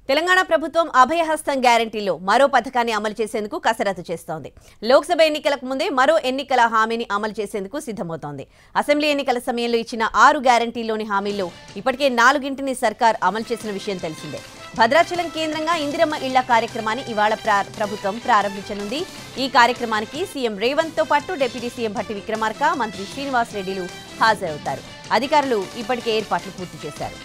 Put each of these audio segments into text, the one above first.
తెలంగాణ ప్రభుత్వం అభయహస్తం గ్యారంటీలో మరో పథకాన్ని అమలు చేసేందుకు కసరత్తు చేస్తోంది. లోక్సభ ఎన్నికలకు ముందే మరో ఎన్నికల హామీని అమలు చేసేందుకు సిద్ధమవుతోంది. అసెంబ్లీ ఎన్నికల సమయంలో ఇచ్చిన 6 గ్యారంటీల్లోని హామీల్లో ఇప్పటికే 4ని సర్కార్ అమలు చేసిన విషయం తెలిసిందే. భద్రాచలం కేంద్రంగా ఇందిరమ్మ ఇళ్ల కార్యక్రమాన్ని ఇవాళ ప్రభుత్వం ప్రారంభించనుంది. ఈ కార్యక్రమానికి సీఎం రేవంత్ తో పాటు డిప్యూటీ సీఎం భట్టి విక్రమార్క, మంత్రి శ్రీనివాస్ రెడ్డిలు హాజరవుతారు. అధికారులు ఇప్పటికే ఏర్పాట్లు పూర్తి చేశారు.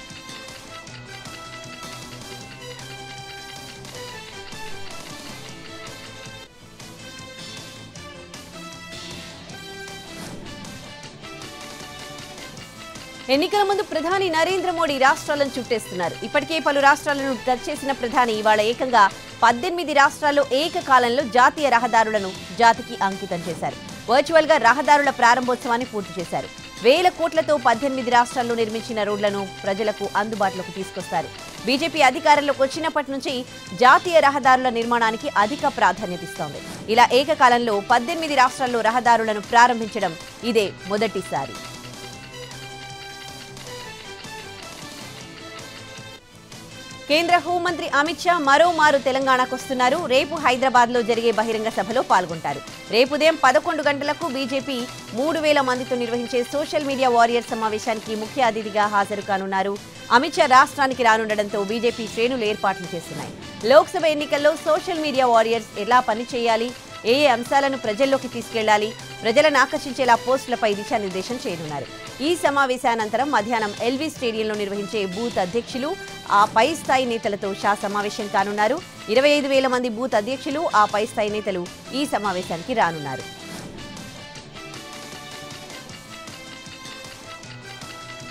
ఎన్నికల ముందు ప్రధాని నరేంద్ర మోడీ రాష్ట్రాలను చుట్టేస్తున్నారు. ఇప్పటికే పలు రాష్ట్రాలను టచ్ చేసిన ప్రధాని ఇవాళ ఏకంగా 18 రాష్ట్రాల్లో ఏకకాలంలో జాతీయ రహదారులను జాతికి అంకితం చేశారు. వర్చువల్ గా రహదారుల ప్రారంభోత్సవాన్ని పూర్తి చేశారు. వేల కోట్లతో 18 రాష్ట్రాల్లో నిర్మించిన రోడ్లను ప్రజలకు అందుబాటులోకి తీసుకొస్తారు. బీజేపీ అధికారంలోకి వచ్చినప్పటి నుంచి జాతీయ రహదారుల నిర్మాణానికి అధిక ప్రాధాన్యత ఇస్తోంది. ఇలా ఏకకాలంలో 18 రాష్ట్రాల్లో రహదారులను ప్రారంభించడం ఇదే మొదటిసారి. కేంద్ర హోంమంత్రి అమిత్ షా మరోమారు తెలంగాణకు వస్తున్నారు. రేపు హైదరాబాద్ లో జరిగే బహిరంగ సభలో పాల్గొంటారు. రేపు ఉదయం 11 గంటలకు బీజేపీ 3000 మందితో నిర్వహించే సోషల్ మీడియా వారియర్ సమావేశానికి ముఖ్య అతిథిగా హాజరు కానున్నారు. అమిత్ షా రాష్ట్రానికి రానుండడంతో బీజేపీ శ్రేణులు ఏర్పాట్లు చేస్తున్నాయి. లోక్సభ ఎన్నికల్లో సోషల్ మీడియా వారియర్స్ ఎలా పనిచేయాలి, ఏ అంశాలను ప్రజల్లోకి తీసుకెళ్లాలి, ప్రజలను ఆకర్షించేలా పోస్టులపై దిశానిర్దేశం చేయనున్నారు. ఈ సమావేశానంతరం మధ్యాహ్నం ఎల్వీ స్టేడియంలో నిర్వహించే బూత్ అధ్యక్షులు, ఆ పై స్థాయి నేతలతో షా సమావేశం కానున్నారు. 25,000 మంది బూత్ అధ్యక్షులు, ఆ పై స్థాయి నేతలు ఈ సమావేశానికి రానున్నారు.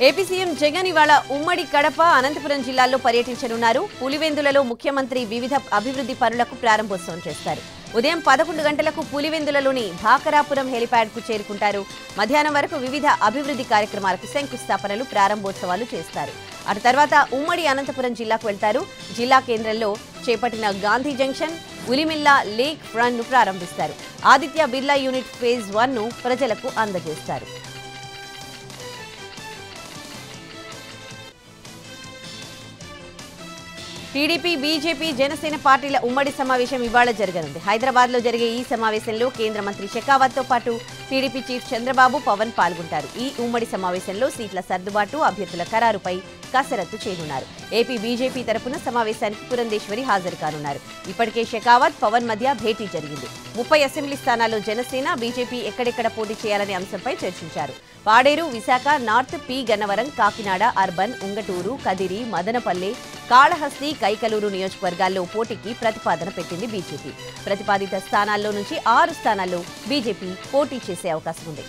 ఏపీ సీఎం జగన్ ఇవాళ ఉమ్మడి కడప, అనంతపురం జిల్లాల్లో పర్యటించనున్నారు. పులివెందులలో ముఖ్యమంత్రి వివిధ అభివృద్ధి పనులకు ప్రారంభోత్సవం చేస్తారు. ఉదయం 11 గంటలకు పులివెందులలోని భాకరాపురం హెలిప్యాడ్ కు చేరుకుంటారు. మధ్యాహ్నం వరకు వివిధ అభివృద్ధి కార్యక్రమాలకు శంకుస్థాపనలు, ప్రారంభోత్సవాలు చేస్తారు. అటు తర్వాత ఉమ్మడి అనంతపురం జిల్లాకు వెళ్తారు. జిల్లా కేంద్రంలో చేపట్టిన గాంధీ జంక్షన్, ఉలిమిల్లా లేక్ ఫ్రంట్ ను ప్రారంభిస్తారు. ఆదిత్య బిర్లా యూనిట్ ఫేజ్ 1 ను ప్రజలకు అందజేస్తారు. టీడీపీ, బీజేపీ, జనసేన పార్టీల ఉమ్మడి సమావేశం ఇవాళ జరగనుంది. హైదరాబాద్ లో జరిగే ఈ సమావేశంలో కేంద్ర మంత్రి షెకావత్ తో పాటు టీడీపీ చీఫ్ చంద్రబాబు, పవన్ పాల్గొంటారు. ఈ ఉమ్మడి సమావేశంలో సీట్ల సర్దుబాటు, అభ్యర్థుల ఖరారుపై కసరత్తు చేయనున్నారు. ఏపీ బీజేపీ తరపున సమావేశానికి పురంధేశ్వరి హాజరు కానున్నారు. ఇప్పటికే షెకావత్, పవన్ మధ్య భేటీ జరిగింది. 30 అసెంబ్లీ స్థానాల్లో జనసేన, బీజేపీ ఎక్కడెక్కడ పోటీ చేయాలనే అంశంపై చర్చించారు. Paderu, Visakha north, P Gannavaram, Kakinada urban, Ungutur, Kadiri, Madanapalle, Kalahasti, Kaikaluru నియోజకవర్గాల్లో పోటీకి ప్రతిపాదన పెట్టింది బీజేపీ. ప్రతిపాదిత స్థానాల్లో నుంచి 6 స్థానాల్లో బీజేపీ పోటీ చేసే అవకాశం ఉంది.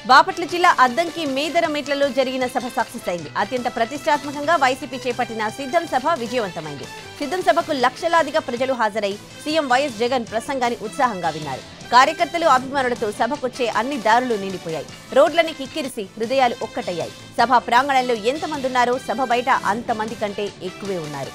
బాపట్ల జిల్లా అద్దంకి మేదరమెట్లలో జరిగిన సభ సక్సెస్ అయింది. అత్యంత ప్రతిష్టాత్మకంగా వైసీపీ చేపట్టిన సిద్ధం సభ విజయవంతమైంది. సిద్ధం సభకు లక్షలాదిగా ప్రజలు హాజరై సీఎం వైఎస్ జగన్ ప్రసంగాన్ని ఉత్సాహంగా విన్నారు. కార్యకర్తలు, అభిమానులతో సభకొచ్చే అన్ని దారులు నిండిపోయాయి. రోడ్లని కిక్కిరిసి హృదయాలు ఒక్కటయ్యాయి. సభ ప్రాంగణంలో ఎంతమంది ఉన్నారో సభ బయట అంతమంది కంటే ఎక్కువే ఉన్నారు.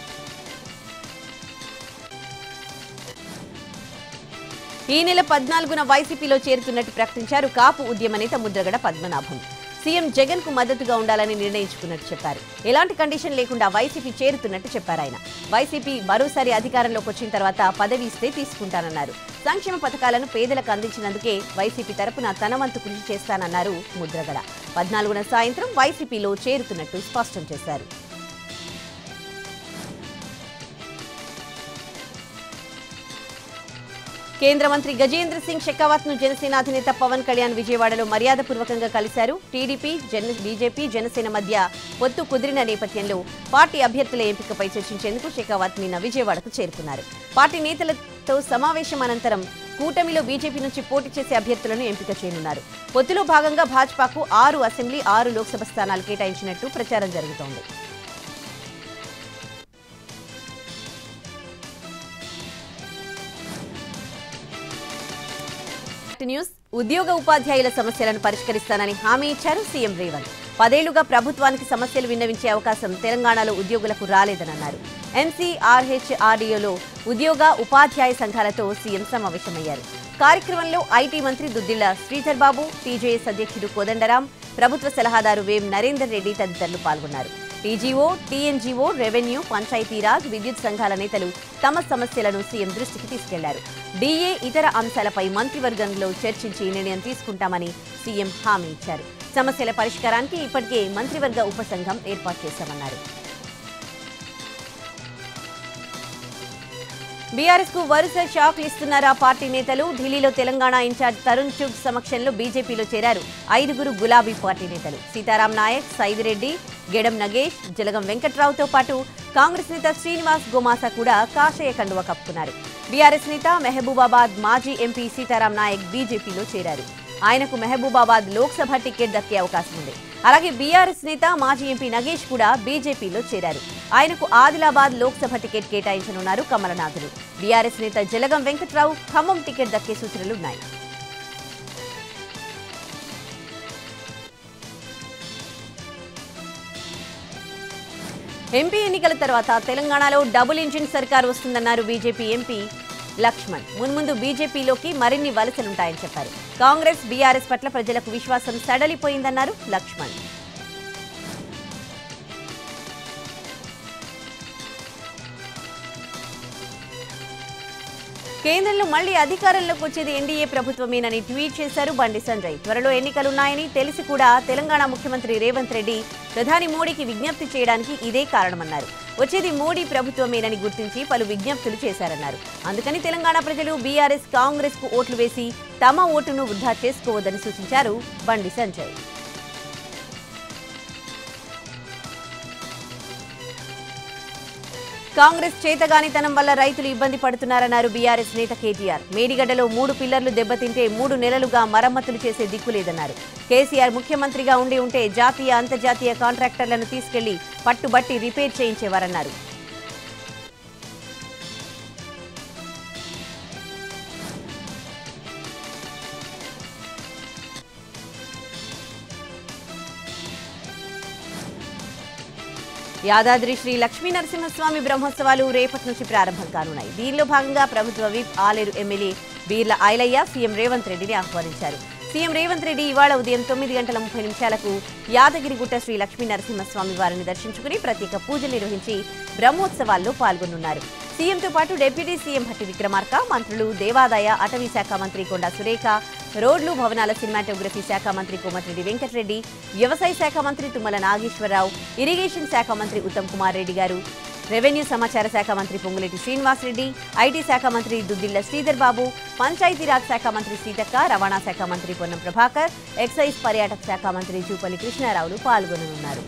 ఈ నెల 14న వైసీపీలో చేరుతున్నట్టు ప్రకటించారు కాపు ఉద్యమ నేత ముద్రగడ పద్మనాభం. సీఎం జగన్ కు మద్దతుగా ఉండాలని నిర్ణయించుకున్నట్టు చెప్పారు. ఎలాంటి కండిషన్ లేకుండా వైసీపీ చేరుతున్నట్టు చెప్పారు ఆయన. వైసీపీ మరోసారి అధికారంలోకి వచ్చిన తర్వాత పదవి ఇస్తే తీసుకుంటానన్నారు. సంక్షేమ పథకాలను పేదలకు అందించినందుకే వైసీపీ తరపున తన వంతు కృషి చేస్తానన్నారు ముద్రగడ. 14న సాయంత్రం వైసీపీలో చేరుతున్నట్టు స్పష్టం చేశారు. కేంద్ర మంత్రి గజేంద్ర సింగ్ షెకావత్ ను జనసేన అధినేత పవన్ కళ్యాణ్ విజయవాడలో మర్యాదపూర్వకంగా కలిశారు. టీడీపీ, బీజేపీ, జనసేన మధ్య పొత్తు కుదిరిన నేపథ్యంలో పార్టీ అభ్యర్థుల ఎంపికపై చర్చించేందుకు షెకావత్ నిన్న విజయవాడకు చేరుకున్నారు. పార్టీ నేతలతో సమావేశం అనంతరం కూటమిలో బీజేపీ నుంచి పోటీ చేసే అభ్యర్థులను ఎంపిక చేయనున్నారు. పొత్తులో భాగంగా భాజపాకు 6 అసెంబ్లీ, 6 లోక్సభ స్థానాలు కేటాయించినట్టు ప్రచారం జరుగుతోంది. న్యూస్ ఉద్యోగ ఉపాధ్యాయుల సమస్యలను పరిష్కరిస్తానని హామీ ఇచ్చారు సీఎం రేవంత్. 10 ఏళ్లుగా ప్రభుత్వానికి సమస్యలు విన్నవించే అవకాశం తెలంగాణలో ఉద్యోగులకు రాలేదని అన్నారు. ఎన్సీఆర్హెచ్ఆర్డీఓలో ఉద్యోగ ఉపాధ్యాయ సంఘాలతో సీఎం సమావేశమయ్యారు. కార్యక్రమంలో ఐటీ మంత్రి దుద్దిళ్ల శ్రీధర్ బాబు, టీజేఎస్ అధ్యక్షుడు కోదండరాం, ప్రభుత్వ సలహాదారు వేం నరేందర్ రెడ్డి తదితరులు పాల్గొన్నారు. టీజీఓ, టీఎన్జీఓ, రెవెన్యూ, పంచాయతీరాజ్, విద్యుత్ సంఘాల నేతలు తమ సమస్యలను సీఎం దృష్టికి తీసుకెళ్లారు. డీఏ ఇతర అంశాలపై మంత్రివర్గంలో చర్చించి నిర్ణయం తీసుకుంటామని సీఎం హామీ ఇచ్చారు. సమస్యల పరిష్కారానికి ఇప్పటికే మంత్రివర్గ ఉపసంఘం ఏర్పాటు చేశామన్నారు. బీఆర్ఎస్ కు వరుస షాక్లు ఇస్తున్నారు ఆ పార్టీ నేతలు. ఢిల్లీలో తెలంగాణ ఇన్ఛార్జ్ తరుణ్ చుగ్ సమక్షంలో బీజేపీలో చేరారు 5 గులాబీ పార్టీ నేతలు. సీతారాం నాయక్, సైదిరెడ్డి, గెడం నగేష్, జలగం వెంకట్రావుతో పాటు కాంగ్రెస్ నేత శ్రీనివాస్ గోమాసా కూడా కాషాయ కండువా కప్పుకున్నారు. బీఆర్ఎస్ నేత మహబూబాబాద్ మాజీ ఎంపీ సీతారాం నాయక్ బీజేపీలో చేరారు. ఆయనకు మహబూబాబాద్ లోక్సభ టికెట్ దక్కే అవకాశం ఉంది. అలాగే బీఆర్ఎస్ నేత మాజీ ఎంపీ నగేష్ కూడా బీజేపీలో చేరారు. ఆయనకు ఆదిలాబాద్ లోక్సభ టికెట్ కేటాయించనున్నారు కమలనాథులు. బీఆర్ఎస్ నేత జలగం వెంకట్రావు ఖమ్మం టికెట్ దక్కే సూచనలున్నాయి. ఎంపీ ఎన్నికల తర్వాత తెలంగాణలో డబుల్ ఇంజిన్ సర్కార్ వస్తుందన్నారు బీజేపీ ఎంపీ లక్ష్మణ్. మున్ముందు బీజేపీలోకి మరిన్ని వలసలుంటాయని చెప్పారు. కాంగ్రెస్, బీఆర్ఎస్ పట్ల ప్రజలకు విశ్వాసం సడలిపోయిందన్నారు లక్ష్మణ్. కేంద్రంలో మళ్లీ అధికారంలోకి వచ్చేది ఎన్డీఏ ప్రభుత్వమేనని ట్వీట్ చేశారు బండి సంజయ్. త్వరలో ఎన్నికలున్నాయని తెలిసి కూడా తెలంగాణ ముఖ్యమంత్రి రేవంత్ రెడ్డి ప్రధాని మోడీకి విజ్ఞప్తి చేయడానికి ఇదే కారణమన్నారు. వచ్చేది మోడీ ప్రభుత్వమేనని గుర్తించి పలు విజ్ఞప్తులు చేశారన్నారు. అందుకని తెలంగాణ ప్రజలు బీఆర్ఎస్, కాంగ్రెస్ కు ఓట్లు వేసి తమ ఓటును వృధా చేసుకోవద్దని సూచించారు బండి సంజయ్. కాంగ్రెస్ చేతగానితనం వల్ల రైతులు ఇబ్బంది పడుతున్నారన్నారు బీఆర్ఎస్ నేత కేటీఆర్. మేడిగడ్డలో 3 పిల్లర్లు దెబ్బతింటే 3 నెలలుగా మరమ్మతులు చేసే దిక్కులేదన్నారు. కేసీఆర్ ముఖ్యమంత్రిగా ఉంటే జాతీయ, అంతర్జాతీయ కాంట్రాక్టర్లను తీసుకెళ్లి పట్టుబట్టి రిపేర్ చేయించేవారన్నారు. యాదాద్రి శ్రీ లక్ష్మీ నరసింహస్వామి బ్రహ్మోత్సవాలు రేపటి నుంచి ప్రారంభం కానున్నాయి. దీనిలో భాగంగా ప్రభుత్వ whip Aler MLA Beerla Ilaiah CM Revanth రెడ్డిని ఆహ్వానించారు. సీఎం రేవంత్ రెడ్డి ఇవాళ ఉదయం 9:30 యాదగిరిగుట్ట శ్రీ లక్ష్మీ నరసింహస్వామి వారిని దర్శించుకుని ప్రత్యేక పూజలు నిర్వహించి బ్రహ్మోత్సవాల్లో పాల్గొనున్నారు. సీఎంతో పాటు డిప్యూటీ సీఎం భట్టి విక్రమార్క, మంత్రులు, దేవాదాయ, అటవీ శాఖ మంత్రి కొండా సురేఖ, రోడ్లు, భవనాల, సినిమాటోగ్రఫీ శాఖ మంత్రి కోమటిరెడ్డి వెంకటరెడ్డి, వ్యవసాయ శాఖ మంత్రి తుమ్మల నాగేశ్వరరావు, ఇరిగేషన్ శాఖ మంత్రి ఉత్తమ్ కుమార్ రెడ్డి గారు, రెవెన్యూ సమాచార శాఖ మంత్రి పొంగులేటి శ్రీనివాసరెడ్డి, ఐటీ శాఖ మంత్రి దుద్దిళ్ల శ్రీధర్ బాబు, పంచాయతీరాజ్ శాఖ మంత్రి సీతక్క, రవాణా శాఖ మంత్రి పొన్నం ప్రభాకర్, ఎక్సైజ్ పర్యాటక శాఖ మంత్రి జూపల్లి కృష్ణారావులు పాల్గొననున్నారు.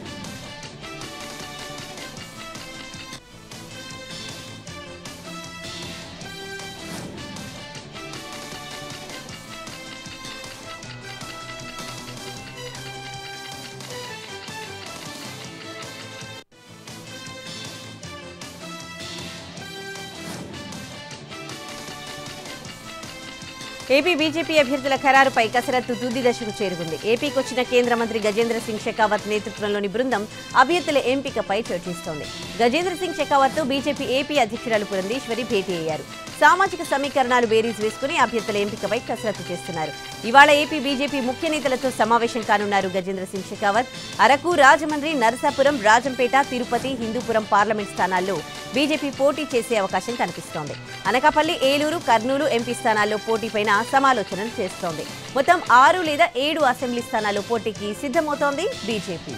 ఏపీ బీజేపీ అభ్యర్థుల ఖరారుపై కసరత్తు తుది దశకు చేరుకుంది. ఏపీకి వచ్చిన కేంద్ర మంత్రి గజేంద్ర సింగ్ షెకావత్ నేతృత్వంలోని బృందం అభ్యర్థుల ఎంపికపై చర్చిస్తోంది. గజేంద్ర సింగ్ షెకావత్తో బీజేపీ ఏపీ అధ్యక్షురాలు పురంధేశ్వరి భేటీ అయ్యారు. సామాజిక సమీకరణాలు బేరీజ్ వేసుకుని అభ్యర్థుల ఎంపికపై కసరత్తు చేస్తున్నారు. ఇవాళ ఏపీ బీజేపీ ముఖ్య నేతలతో సమావేశం కానున్నారు గజేంద్ర సింగ్ షెకావత్. అరకు, రాజమండ్రి, నరసాపురం, రాజంపేట, తిరుపతి, హిందూపురం పార్లమెంట్ స్థానాల్లో బీజేపీ పోటీ చేసే అవకాశం కనిపిస్తోంది. అనకాపల్లి, ఏలూరు, కర్నూలు ఎంపీ స్థానాల్లో పోటీపైన సమాలోచనలు చేస్తోంది. మొత్తం 6 లేదా 7 అసెంబ్లీ స్థానాల్లో పోటీకి సిద్ధమవుతోంది బీజేపీ.